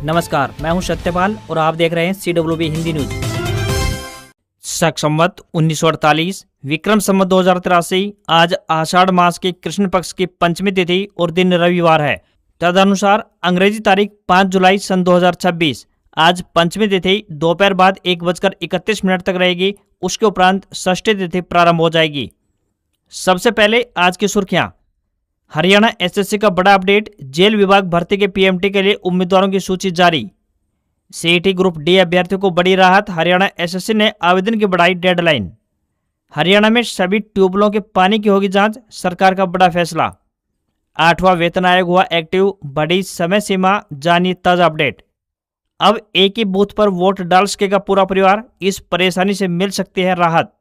नमस्कार, मैं हूं सत्यपाल और आप देख रहे हैं CWB हिंदी न्यूज। शक संवत 1948 विक्रम संवत 2083 आज आषाढ़ मास के कृष्ण पक्ष की पंचमी तिथि और दिन रविवार है। तदनुसार अंग्रेजी तारीख 5 जुलाई सन 2026 आज पंचमी तिथि दोपहर बाद 1:31 तक रहेगी। उसके उपरांत षष्ठी तिथि प्रारंभ हो जाएगी। सबसे पहले आज की सुर्खियां। हरियाणा SSC का बड़ा अपडेट, जेल विभाग भर्ती के PMT के लिए उम्मीदवारों की सूची जारी। CET ग्रुप D अभ्यर्थियों को बड़ी राहत, हरियाणा SSC ने आवेदन की बढ़ाई डेडलाइन। हरियाणा में सभी ट्यूबवेलों के पानी की होगी जांच, सरकार का बड़ा फैसला। 8वां वेतन आयोग हुआ एक्टिव, बड़ी समय सीमा, जानिए ताजा अपडेट। अब एक ही बूथ पर वोट डाल सकेगा पूरा परिवार, इस परेशानी से मिल सकती है राहत।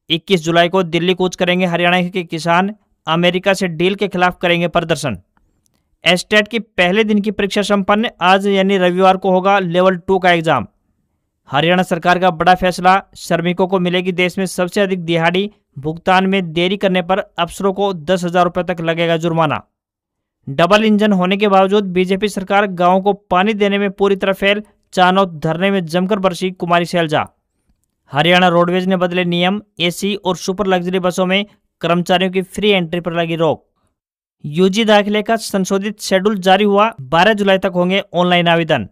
21 जुलाई को दिल्ली कूच करेंगे हरियाणा के किसान, अमेरिका से डील के खिलाफ करेंगे प्रदर्शन। एस्टेट की पहले दिन की परीक्षा संपन्न, आज यानी रविवार को होगा लेवल 2 का एग्जाम। हरियाणा सरकार का बड़ा फैसला, श्रमिकों को मिलेगी देश में सबसे अधिक दिहाड़ी, भुगतान में देरी करने पर अफसरों को 10,000 रुपये तक लगेगा जुर्माना। डबल इंजन होने के बावजूद बीजेपी सरकार गांवों को पानी देने में पूरी तरह फेल, चानौत धरने में जमकर बरसी कुमारी शैलजा। हरियाणा रोडवेज ने बदले नियम, AC और सुपर लग्जरी बसों में कर्मचारियों की फ्री एंट्री पर लगी रोक। UG दाखिले का संशोधित शेड्यूल जारी हुआ, 12 जुलाई तक होंगे ऑनलाइन आवेदन।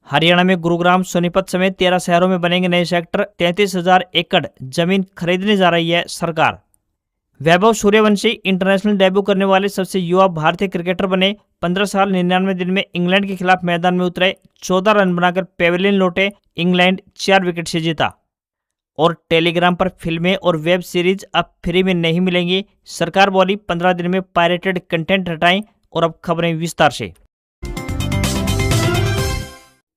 हरियाणा में गुरुग्राम, सोनीपत समेत 13 शहरों में बनेंगे नए सेक्टर, 33,000 एकड़ जमीन खरीदने जा रही है सरकार। वैभव सूर्यवंशी इंटरनेशनल डेब्यू करने वाले सबसे युवा भारतीय क्रिकेटर बने। 15 साल 99 दिन में इंग्लैंड के खिलाफ मैदान में उतरे, 14 रन बनाकर पेविलियन लौटे, इंग्लैंड 4 विकेट से जीता। और टेलीग्राम पर फिल्में और वेब सीरीज अब फ्री में नहीं मिलेंगी, सरकार बोली 15 दिन में पायरेटेड कंटेंट हटाएं। और अब खबरें विस्तार से।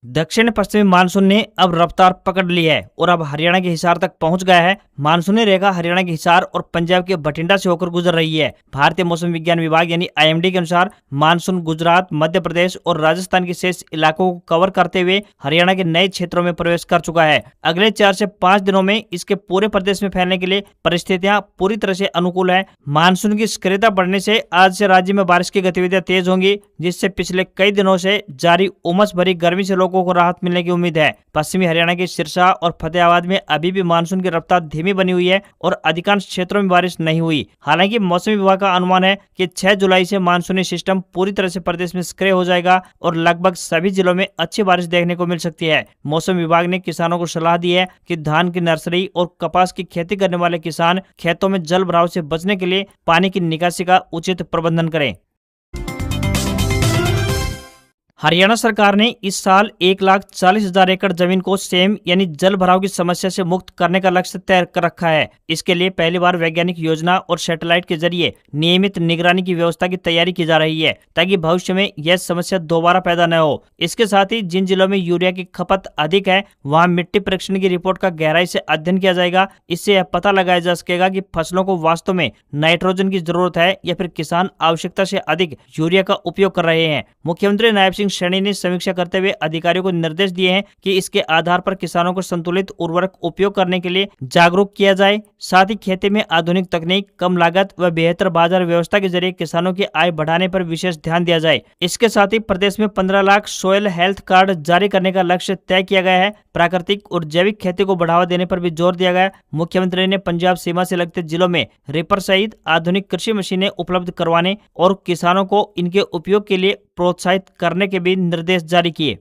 दक्षिण पश्चिमी मानसून ने अब रफ्तार पकड़ ली है और अब हरियाणा के हिसार तक पहुंच गया है। मानसूनी रेखा हरियाणा के हिसार और पंजाब के बठिंडा से होकर गुजर रही है। भारतीय मौसम विज्ञान विभाग यानी IMD के अनुसार मानसून गुजरात, मध्य प्रदेश और राजस्थान के शेष इलाकों को कवर करते हुए हरियाणा के नए क्षेत्रों में प्रवेश कर चुका है। अगले 4 से 5 दिनों में इसके पूरे प्रदेश में फैलने के लिए परिस्थितियां पूरी तरह से अनुकूल है। मानसून की सक्रियता बढ़ने से आज से राज्य में बारिश की गतिविधियां तेज होंगी, जिससे पिछले कई दिनों से जारी उमस भरी गर्मी से लोगों को राहत मिलने की उम्मीद है। पश्चिमी हरियाणा के सिरसा और फतेहाबाद में अभी भी मानसून की रफ्तार धीमी बनी हुई है और अधिकांश क्षेत्रों में बारिश नहीं हुई। हालांकि मौसम विभाग का अनुमान है कि 6 जुलाई से मानसूनी सिस्टम पूरी तरह से प्रदेश में सक्रिय हो जाएगा और लगभग सभी जिलों में अच्छी बारिश देखने को मिल सकती है। मौसम विभाग ने किसानों को सलाह दी है कि धान की नर्सरी और कपास की खेती करने वाले किसान खेतों में जल भराव से बचने के लिए पानी की निकासी का उचित प्रबंधन करें। हरियाणा सरकार ने इस साल 1,40,000 एकड़ जमीन को सेम यानी जल भराव की समस्या से मुक्त करने का लक्ष्य तय कर रखा है। इसके लिए पहली बार वैज्ञानिक योजना और सैटेलाइट के जरिए नियमित निगरानी की व्यवस्था की तैयारी की जा रही है, ताकि भविष्य में यह समस्या दोबारा पैदा न हो। इसके साथ ही जिन जिलों में यूरिया की खपत अधिक है, वहां मिट्टी परीक्षण की रिपोर्ट का गहराई से अध्ययन किया जाएगा। इससे यह पता लगाया जा सकेगा कि फसलों को वास्तव में नाइट्रोजन की जरूरत है या फिर किसान आवश्यकता से अधिक यूरिया का उपयोग कर रहे हैं। मुख्यमंत्री नायब सिंह सैनी ने समीक्षा करते हुए अधिकारियों को निर्देश दिए हैं कि इसके आधार पर किसानों को संतुलित उर्वरक उपयोग करने के लिए जागरूक किया जाए। साथ ही खेती में आधुनिक तकनीक, कम लागत व बेहतर बाजार व्यवस्था के जरिए किसानों की आय बढ़ाने पर विशेष ध्यान दिया जाए। इसके साथ ही प्रदेश में 15 लाख सोयल हेल्थ कार्ड जारी करने का लक्ष्य तय किया गया है। प्राकृतिक और जैविक खेती को बढ़ावा देने पर भी जोर दिया गया। मुख्यमंत्री ने पंजाब सीमा से लगते जिलों में रिपर सहित आधुनिक कृषि मशीनें उपलब्ध करवाने और किसानों को इनके उपयोग के लिए प्रोत्साहित करने के भी निर्देश जारी किए।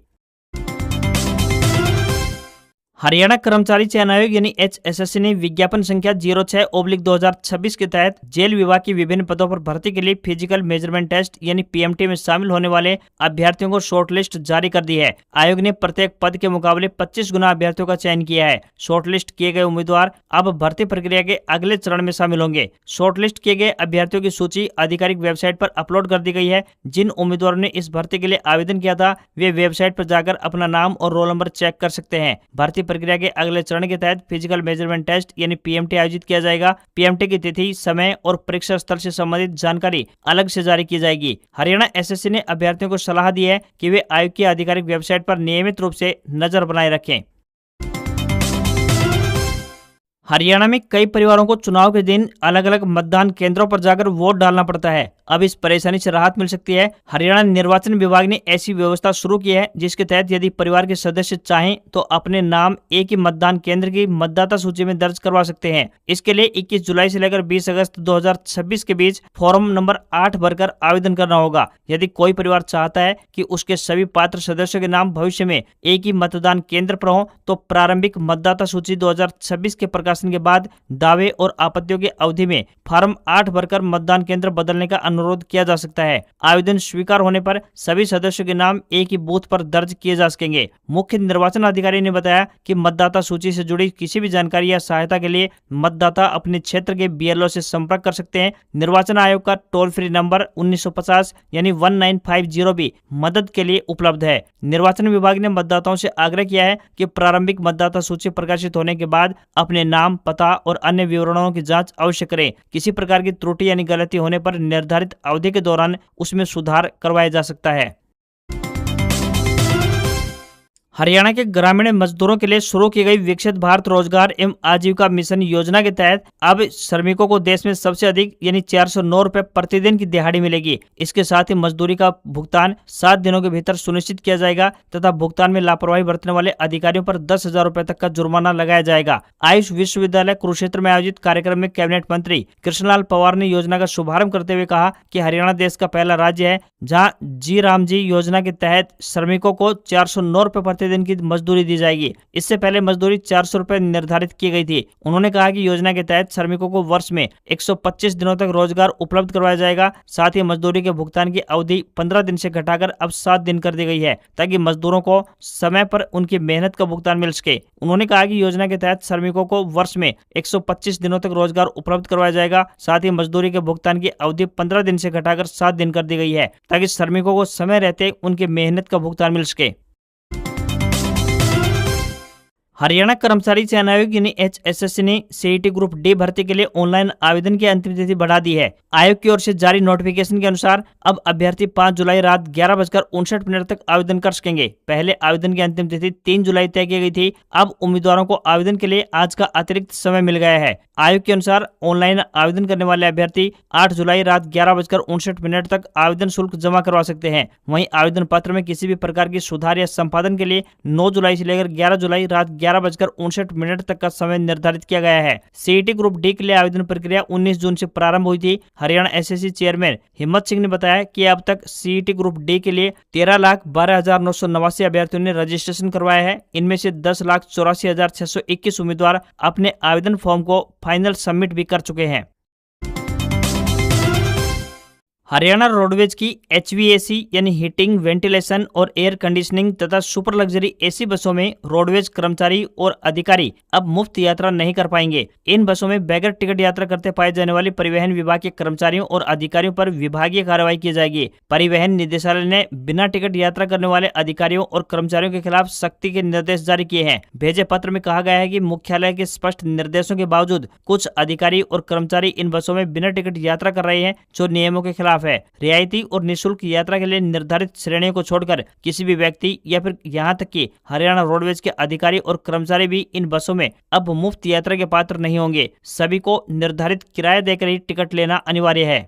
हरियाणा कर्मचारी चयन आयोग यानी HSSC ने विज्ञापन संख्या 06/2026 के तहत जेल विभाग की विभिन्न पदों पर भर्ती के लिए फिजिकल मेजरमेंट टेस्ट यानी PMT में शामिल होने वाले अभ्यर्थियों को शॉर्टलिस्ट जारी कर दी है। आयोग ने प्रत्येक पद के मुकाबले 25 गुना अभ्यर्थियों का चयन किया है। शॉर्टलिस्ट किए गए उम्मीदवार अब भर्ती प्रक्रिया के अगले चरण में शामिल होंगे। शॉर्टलिस्ट किए गए अभ्यर्थियों की सूची आधिकारिक वेबसाइट पर अपलोड कर दी गई है। जिन उम्मीदवारों ने इस भर्ती के लिए आवेदन किया था, वे वेबसाइट पर जाकर अपना नाम और रोल नंबर चेक कर सकते हैं। भर्ती प्रक्रिया के अगले चरण के तहत फिजिकल मेजरमेंट टेस्ट यानी PMT आयोजित किया जाएगा। PMT की तिथि, समय और परीक्षा स्थल से संबंधित जानकारी अलग से जारी की जाएगी। हरियाणा SSC ने अभ्यर्थियों को सलाह दी है कि वे आयोग की आधिकारिक वेबसाइट पर नियमित रूप से नजर बनाए रखें। हरियाणा में कई परिवारों को चुनाव के दिन अलग अलग मतदान केंद्रों पर जाकर वोट डालना पड़ता है। अब इस परेशानी से राहत मिल सकती है। हरियाणा निर्वाचन विभाग ने ऐसी व्यवस्था शुरू की है जिसके तहत यदि परिवार के सदस्य चाहें तो अपने नाम एक ही मतदान केंद्र की मतदाता सूची में दर्ज करवा सकते हैं। इसके लिए 21 जुलाई से लेकर 20 अगस्त 2026 के बीच फॉर्म नंबर 8 भरकर आवेदन करना होगा। यदि कोई परिवार चाहता है कि उसके सभी पात्र सदस्यों के नाम भविष्य में एक ही मतदान केंद्र पर हो तो प्रारंभिक मतदाता सूची 2026 के प्रकाशन के बाद दावे और आपत्तियों की अवधि में फॉर्म 8 भरकर मतदान केंद्र बदलने का अनुरोध किया जा सकता है। आवेदन स्वीकार होने पर सभी सदस्यों के नाम एक ही बूथ पर दर्ज किए जा सकेंगे। मुख्य निर्वाचन अधिकारी ने बताया कि मतदाता सूची से जुड़ी किसी भी जानकारी या सहायता के लिए मतदाता अपने क्षेत्र के बीएलओ से संपर्क कर सकते हैं। निर्वाचन आयोग का टोल फ्री नंबर 1950 यानी 1950 भी मदद के लिए उपलब्ध है। निर्वाचन विभाग ने मतदाताओं से आग्रह किया है कि प्रारंभिक मतदाता सूची प्रकाशित होने के बाद अपने नाम, पता और अन्य विवरणों की जांच अवश्य करें। किसी प्रकार की त्रुटि यानी गलती होने पर निर्धारित अवधि के दौरान उसमें सुधार करवाया जा सकता है। हरियाणा के ग्रामीण मजदूरों के लिए शुरू की गई विकसित भारत रोजगार एवं आजीविका मिशन योजना के तहत अब श्रमिकों को देश में सबसे अधिक यानी 409 रुपए प्रतिदिन की दिहाड़ी मिलेगी। इसके साथ ही मजदूरी का भुगतान 7 दिनों के भीतर सुनिश्चित किया जाएगा तथा भुगतान में लापरवाही बरतने वाले अधिकारियों पर 10,000 रुपए तक का जुर्माना लगाया जाएगा। आयुष विश्वविद्यालय कुरुक्षेत्र में आयोजित कार्यक्रम में कैबिनेट मंत्री कृष्णलाल पंवार ने योजना का शुभारंभ करते हुए कहा कि हरियाणा देश का पहला राज्य है जहाँ जी राम जी योजना के तहत श्रमिकों को 409 रुपए दिन की मजदूरी दी जाएगी। इससे पहले मजदूरी 400 रुपए निर्धारित की गई थी। उन्होंने कहा कि योजना के तहत श्रमिकों को वर्ष में 125 दिनों तक रोजगार उपलब्ध करवाया जाएगा। साथ ही मजदूरी के भुगतान की अवधि 15 दिन से घटाकर अब 7 दिन कर दी गई है ताकि मजदूरों को समय पर उनकी मेहनत का भुगतान मिल सके। उन्होंने कहा कि योजना के तहत श्रमिकों को वर्ष में 125 दिनों तक रोजगार उपलब्ध करवाया जाएगा। साथ ही मजदूरी के भुगतान की अवधि 15 दिन से घटाकर 7 दिन कर दी गई है ताकि श्रमिकों को समय रहते उनकी मेहनत का भुगतान मिल सके। हरियाणा कर्मचारी चयन आयोग यानी HSSC ने CET ग्रुप डी भर्ती के लिए ऑनलाइन आवेदन की अंतिम तिथि बढ़ा दी है। आयोग की ओर से जारी नोटिफिकेशन के अनुसार अब अभ्यर्थी 5 जुलाई रात 11:59 तक आवेदन कर सकेंगे। पहले आवेदन की अंतिम तिथि 3 जुलाई तय की गई थी। अब उम्मीदवारों को आवेदन के लिए आज का अतिरिक्त समय मिल गया है। आयोग के अनुसार ऑनलाइन आवेदन करने वाले अभ्यर्थी 8 जुलाई रात 11:59 तक आवेदन शुल्क जमा करवा सकते हैं। वहीं आवेदन पत्र में किसी भी प्रकार की सुधार या संपादन के लिए 9 जुलाई से लेकर 11 जुलाई रात 11:59 तक का समय निर्धारित किया गया है। CET ग्रुप डी के लिए आवेदन प्रक्रिया 19 जून से प्रारंभ हुई थी। हरियाणा SSC चेयरमैन हिम्मत सिंह ने बताया कि अब तक CET ग्रुप डी के लिए 13,12,989 अभ्यर्थियों ने रजिस्ट्रेशन करवाया है। इनमें से 10,84,621 उम्मीदवार अपने आवेदन फॉर्म को फाइनल सबमिट भी कर चुके हैं। हरियाणा रोडवेज की HVAC यानी हीटिंग, वेंटिलेशन और एयर कंडीशनिंग तथा सुपर लग्जरी AC बसों में रोडवेज कर्मचारी और अधिकारी अब मुफ्त यात्रा नहीं कर पाएंगे। इन बसों में बगैर टिकट यात्रा करते पाए जाने वाले परिवहन विभाग के कर्मचारियों और अधिकारियों पर विभागीय कार्रवाई की जाएगी। परिवहन निदेशालय ने बिना टिकट यात्रा करने वाले अधिकारियों और कर्मचारियों के खिलाफ सख्ती के निर्देश जारी किए हैं। भेजे पत्र में कहा गया है कि मुख्यालय के स्पष्ट निर्देशों के बावजूद कुछ अधिकारी और कर्मचारी इन बसों में बिना टिकट यात्रा कर रहे हैं जो नियमों के खिलाफ है। रियायती और निःशुल्क यात्रा के लिए निर्धारित श्रेणियों को छोड़कर किसी भी व्यक्ति या फिर यहां तक कि हरियाणा रोडवेज के अधिकारी और कर्मचारी भी इन बसों में अब मुफ्त यात्रा के पात्र नहीं होंगे। सभी को निर्धारित किराया देकर ही टिकट लेना अनिवार्य है।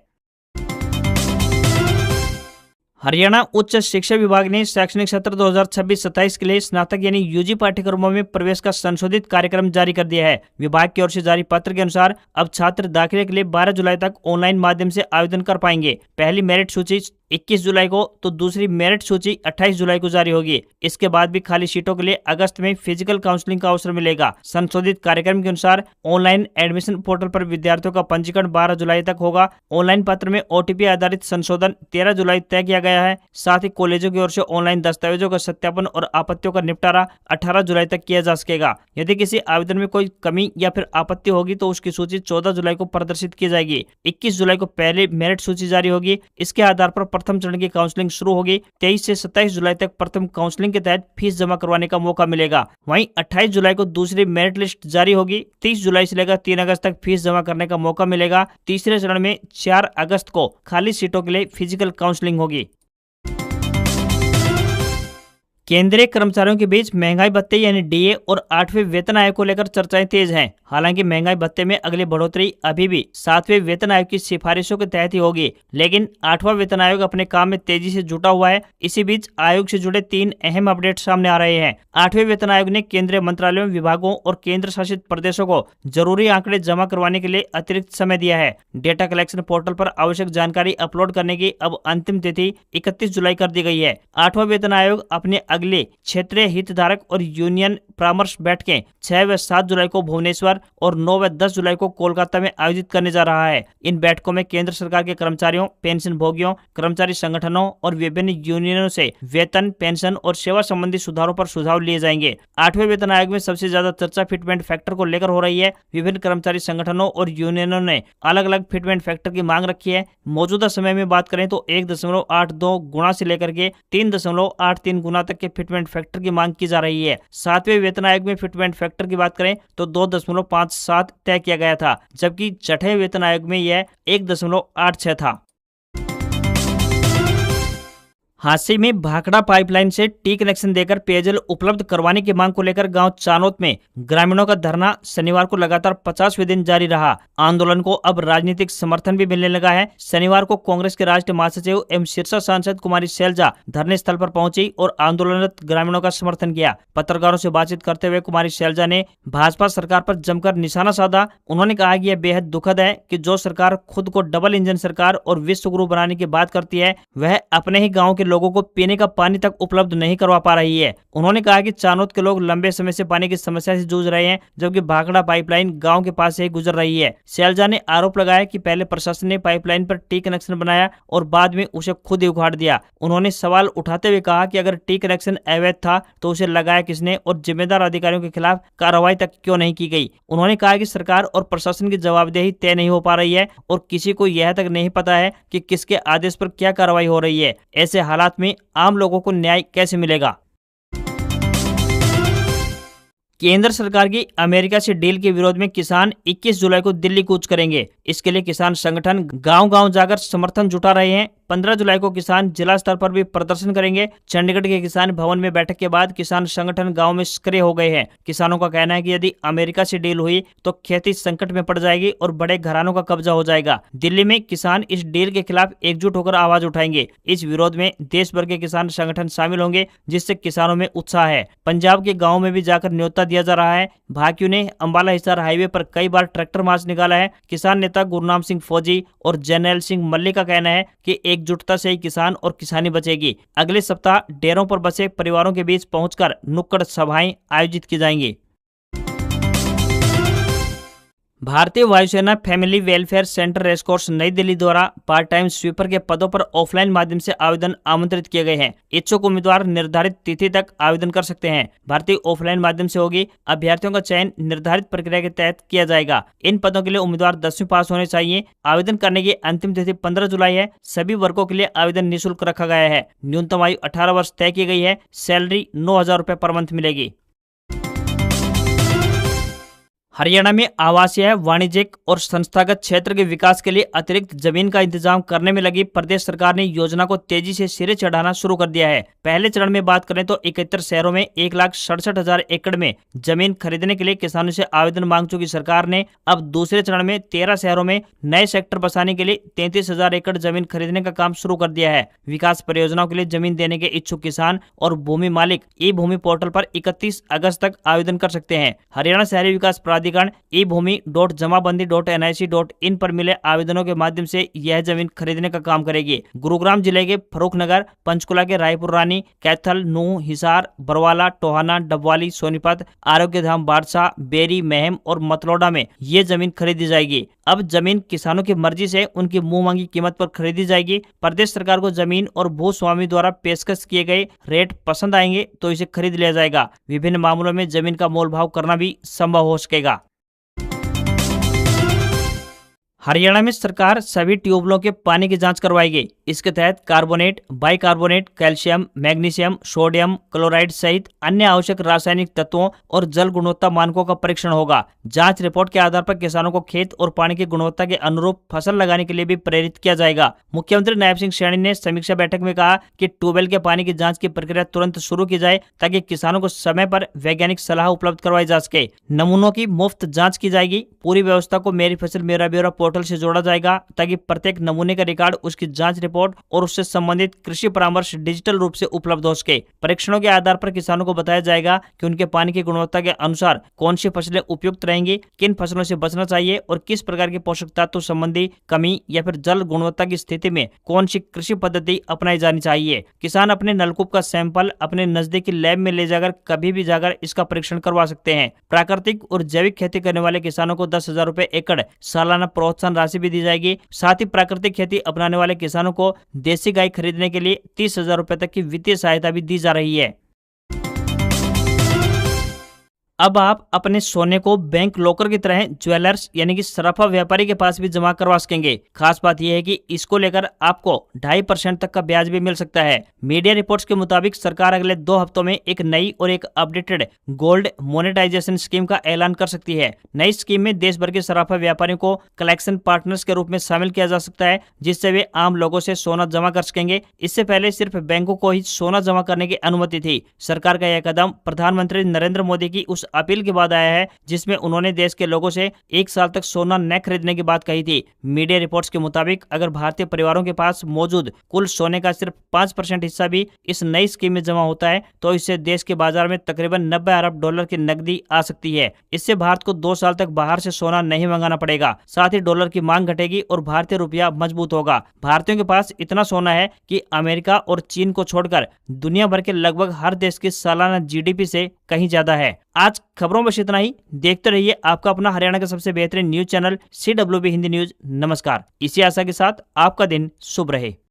हरियाणा उच्च शिक्षा विभाग ने शैक्षणिक सत्र 2026-27 के लिए स्नातक यानी UG पाठ्यक्रमों में प्रवेश का संशोधित कार्यक्रम जारी कर दिया है। विभाग की ओर से जारी पत्र के अनुसार अब छात्र दाखिले के लिए 12 जुलाई तक ऑनलाइन माध्यम से आवेदन कर पाएंगे। पहली मेरिट सूची 21 जुलाई को तो दूसरी मेरिट सूची 28 जुलाई को जारी होगी। इसके बाद भी खाली सीटों के लिए अगस्त में फिजिकल काउंसलिंग का अवसर मिलेगा। संशोधित कार्यक्रम के अनुसार ऑनलाइन एडमिशन पोर्टल पर विद्यार्थियों का पंजीकरण 12 जुलाई तक होगा। ऑनलाइन पत्र में OTP आधारित संशोधन 13 जुलाई तय किया गया है। साथ ही कॉलेजों की ओर से ऑनलाइन दस्तावेजों का सत्यापन और आपत्तियों का निपटारा 18 जुलाई तक किया जा सकेगा। यदि किसी आवेदन में कोई कमी या फिर आपत्ति होगी तो उसकी सूची 14 जुलाई को प्रदर्शित की जाएगी। 21 जुलाई को पहले मेरिट सूची जारी होगी। इसके आधार पर प्रथम चरण की काउंसलिंग शुरू होगी। 23 से 27 जुलाई तक प्रथम काउंसलिंग के तहत फीस जमा करवाने का मौका मिलेगा। वहीं 28 जुलाई को दूसरी मेरिट लिस्ट जारी होगी। 30 जुलाई से लेकर 3 अगस्त तक फीस जमा करने का मौका मिलेगा। तीसरे चरण में 4 अगस्त को खाली सीटों के लिए फिजिकल काउंसलिंग होगी। केंद्रीय कर्मचारियों के बीच महंगाई भत्ते यानी डीए और 8वें वेतन आयोग को लेकर चर्चाएं तेज हैं। हालांकि महंगाई भत्ते में अगली बढ़ोतरी अभी भी 7वें वेतन आयोग की सिफारिशों के तहत ही होगी, लेकिन 8वां वेतन आयोग अपने काम में तेजी से जुटा हुआ है। इसी बीच आयोग से जुड़े 3 अहम अपडेट सामने आ रहे हैं। 8वें वेतन आयोग ने केंद्रीय मंत्रालयों, विभागों और केंद्र शासित प्रदेशों को जरूरी आंकड़े जमा करवाने के लिए अतिरिक्त समय दिया है। डेटा कलेक्शन पोर्टल पर आवश्यक जानकारी अपलोड करने की अब अंतिम तिथि 31 जुलाई कर दी गई है। 8वां वेतन आयोग अपने अगले क्षेत्रीय हितधारक और यूनियन परामर्श बैठकें 6 व 7 जुलाई को भुवनेश्वर और 9 व 10 जुलाई को कोलकाता में आयोजित करने जा रहा है। इन बैठकों में केंद्र सरकार के कर्मचारियों, पेंशन भोगियों, कर्मचारी संगठनों और विभिन्न यूनियनों से वेतन, पेंशन और सेवा संबंधी सुधारों पर सुझाव लिए जाएंगे। 8वें वेतन आयोग में सबसे ज्यादा चर्चा फिटमेंट फैक्टर को लेकर हो रही है। विभिन्न कर्मचारी संगठनों और यूनियनों ने अलग अलग फिटमेंट फैक्टर की मांग रखी है। मौजूदा समय में बात करें तो 1.82 गुना से लेकर के 3.83 गुना तक के फिटमेंट फैक्टर की मांग की जा रही है। 7वें वेतन आयोग में फिटमेंट फैक्टर की बात करें तो 2.57 तय किया गया था, जबकि 6ठे वेतन आयोग में यह 1.86 था। हादसे में भाखड़ा पाइपलाइन से टी कनेक्शन देकर पेयजल उपलब्ध करवाने की मांग को लेकर गांव चानोत में ग्रामीणों का धरना शनिवार को लगातार 50वें दिन जारी रहा। आंदोलन को अब राजनीतिक समर्थन भी मिलने लगा है। शनिवार को कांग्रेस के राष्ट्रीय महासचिव एवं सिरसा सांसद कुमारी शैलजा धरने स्थल पर पहुंची और आंदोलनरत ग्रामीणों का समर्थन किया। पत्रकारों से बातचीत करते हुए कुमारी शैलजा ने भाजपा सरकार पर जमकर निशाना साधा। उन्होंने कहा कि यह बेहद दुखद है कि जो सरकार खुद को डबल इंजन सरकार और विश्व गुरु बनाने की बात करती है, वह अपने ही गाँव के लोगों को पीने का पानी तक उपलब्ध नहीं करवा पा रही है। उन्होंने कहा कि चानोद के लोग लंबे समय से पानी की समस्या से जूझ रहे हैं, जबकि भाखड़ा पाइपलाइन गांव के पास से ही गुजर रही है। शैलजा ने आरोप लगाया कि पहले प्रशासन ने पाइपलाइन पर टी कनेक्शन बनाया और बाद में उसे खुद ही उखाड़ दिया। उन्होंने सवाल उठाते हुए कहा कि अगर टी कनेक्शन अवैध था तो उसे लगाया किसने और जिम्मेदार अधिकारियों के खिलाफ कार्रवाई तक क्यों नहीं की गई। उन्होंने कहा कि सरकार और प्रशासन की जवाबदेही तय नहीं हो पा रही है और किसी को यह तक नहीं पता है कि किसके आदेश पर क्या कार्रवाई हो रही है। ऐसे हालात में आम लोगों को न्याय कैसे मिलेगा। केंद्र सरकार की अमेरिका से डील के विरोध में किसान 21 जुलाई को दिल्ली कूच करेंगे। इसके लिए किसान संगठन गांव-गांव जाकर समर्थन जुटा रहे हैं। 15 जुलाई को किसान जिला स्तर पर भी प्रदर्शन करेंगे। चंडीगढ़ के किसान भवन में बैठक के बाद किसान संगठन गांव में सक्रिय हो गए हैं। किसानों का कहना है कि यदि अमेरिका से डील हुई तो खेती संकट में पड़ जाएगी और बड़े घरानों का कब्जा हो जाएगा। दिल्ली में किसान इस डील के खिलाफ एकजुट होकर आवाज उठाएंगे। इस विरोध में देश भर के किसान संगठन शामिल होंगे, जिससे किसानों में उत्साह है। पंजाब के गाँव में भी जाकर न्योता दिया जा रहा है। भाकियू ने अंबाला हिसार हाईवे पर कई बार ट्रैक्टर मार्च निकाला है। किसान नेता गुरनाम सिंह फौजी और जर्नैल सिंह मल्ली का कहना है कि एकजुटता से ही किसान और किसानी बचेगी। अगले सप्ताह डेरों पर बसे परिवारों के बीच पहुंचकर नुक्कड़ सभाएं आयोजित की जाएंगी। भारतीय वायुसेना फैमिली वेलफेयर सेंटर रेसकोर्स नई दिल्ली द्वारा पार्ट टाइम स्वीपर के पदों पर ऑफलाइन माध्यम से आवेदन आमंत्रित किए गए हैं। इच्छुक उम्मीदवार निर्धारित तिथि तक आवेदन कर सकते हैं। भर्ती ऑफलाइन माध्यम से होगी। अभ्यर्थियों का चयन निर्धारित प्रक्रिया के तहत किया जाएगा। इन पदों के लिए उम्मीदवार 10वीं पास होने चाहिए। आवेदन करने की अंतिम तिथि 15 जुलाई है। सभी वर्गों के लिए आवेदन निःशुल्क रखा गया है। न्यूनतम आयु 18 वर्ष तय की गई है। सैलरी 9,000 रुपए पर मंथ मिलेगी। हरियाणा में आवासीय, वाणिज्यिक और संस्थागत क्षेत्र के विकास के लिए अतिरिक्त जमीन का इंतजाम करने में लगी प्रदेश सरकार ने योजना को तेजी से सिरे चढ़ाना शुरू कर दिया है। पहले चरण में बात करें तो 71 शहरों में 1,67,000 एकड़ में जमीन खरीदने के लिए किसानों से आवेदन मांग चुकी सरकार ने अब दूसरे चरण में 13 शहरों में नए सेक्टर बसाने के लिए 33,000 एकड़ जमीन खरीदने का काम शुरू कर दिया है। विकास परियोजनाओं के लिए जमीन देने के इच्छुक किसान और भूमि मालिक ई भूमि पोर्टल पर 31 अगस्त तक आवेदन कर सकते हैं। हरियाणा शहरी विकास प्राधिकरण e-भूमि.जमाबंदी.nic.in पर मिले आवेदनों के माध्यम से यह जमीन खरीदने का काम करेगी। गुरुग्राम जिले के फरूखनगर, पंचकुला के रायपुर रानी, कैथल, नूह, हिसार, बरवाला, टोहाना, डबवाली, सोनीपत, आरोग्य धाम बादशाह, बेरी, महम और मतलौडा में ये जमीन खरीदी जाएगी। अब जमीन किसानों की मर्जी से उनकी मुंह मांगी कीमत पर खरीदी जाएगी। प्रदेश सरकार को जमीन और भूस्वामी द्वारा पेशकश किए गए रेट पसंद आएंगे तो इसे खरीद लिया जाएगा। विभिन्न मामलों में जमीन का मोल भाव करना भी संभव हो सकेगा। हरियाणा में सरकार सभी ट्यूबवेलों के पानी की जांच करवाएगी। इसके तहत carbonate, bicarbonate, calcium, magnesium, sodium chloride सहित अन्य आवश्यक रासायनिक तत्वों और जल गुणवत्ता मानकों का परीक्षण होगा। जांच रिपोर्ट के आधार पर किसानों को खेत और पानी की गुणवत्ता के अनुरूप फसल लगाने के लिए भी प्रेरित किया जाएगा। मुख्यमंत्री नायब सिंह सैनी ने समीक्षा बैठक में कहा कि ट्यूबवेल के पानी की जांच की प्रक्रिया तुरंत शुरू की जाए ताकि किसानों को समय पर वैज्ञानिक सलाह उपलब्ध करवाई जा सके। नमूनों की मुफ्त जांच की जाएगी। पूरी व्यवस्था को मेरी फसल मेरा ब्यौरा पोर्टल से जोड़ा जाएगा ताकि प्रत्येक नमूने का रिकॉर्ड, उसकी जांच रिपोर्ट और उससे संबंधित कृषि परामर्श डिजिटल रूप से उपलब्ध हो सके। परीक्षणों के आधार पर किसानों को बताया जाएगा कि उनके पानी की गुणवत्ता के अनुसार कौन सी फसलें उपयुक्त रहेंगी, किन फसलों से बचना चाहिए और किस प्रकार के पोषक तत्व संबंधी कमी या फिर जल गुणवत्ता की स्थिति में कौन सी कृषि पद्धति अपनाई जानी चाहिए। किसान अपने नलकूप का सैंपल अपने नजदीकी लैब में ले जाकर कभी भी जाकर इसका परीक्षण करवा सकते हैं। प्राकृतिक और जैविक खेती करने वाले किसानों को 10,000 रुपए एकड़ सालाना प्रोत्साहन राशि भी दी जाएगी। साथ ही प्राकृतिक खेती अपनाने वाले किसानों को देसी गाय खरीदने के लिए 30,000 रुपए तक की वित्तीय सहायता भी दी जा रही है। अब आप अपने सोने को बैंक लॉकर की तरह ज्वेलर्स यानी कि सराफा व्यापारी के पास भी जमा करवा सकेंगे। खास बात यह है कि इसको लेकर आपको 2.5% तक का ब्याज भी मिल सकता है। मीडिया रिपोर्ट्स के मुताबिक सरकार अगले 2 हफ्तों में एक नई और एक अपडेटेड गोल्ड मोनेटाइजेशन स्कीम का ऐलान कर सकती है। नई स्कीम में देश भर के सराफा व्यापारियों को कलेक्शन पार्टनर्स के रूप में शामिल किया जा सकता है, जिससे वे आम लोगों से सोना जमा कर सकेंगे। इससे पहले सिर्फ बैंकों को ही सोना जमा करने की अनुमति थी। सरकार का यह कदम प्रधानमंत्री नरेंद्र मोदी की उस अपील के बाद आया है जिसमें उन्होंने देश के लोगों से 1 साल तक सोना न खरीदने की बात कही थी। मीडिया रिपोर्ट्स के मुताबिक अगर भारतीय परिवारों के पास मौजूद कुल सोने का सिर्फ 5% हिस्सा भी इस नई स्कीम में जमा होता है तो इससे देश के बाजार में तकरीबन 90 अरब डॉलर की नकदी आ सकती है। इससे भारत को 2 साल तक बाहर से सोना नहीं मंगाना पड़ेगा। साथ ही डॉलर की मांग घटेगी और भारतीय रुपया मजबूत होगा। भारतीयों के पास इतना सोना है कि अमेरिका और चीन को छोड़कर दुनिया भर के लगभग हर देश की सालाना GDP से कहीं ज्यादा है। आज खबरों में इतना ही। देखते रहिए आपका अपना हरियाणा का सबसे बेहतरीन news channel CWB Hindi news. नमस्कार। इसी आशा के साथ आपका दिन शुभ रहे।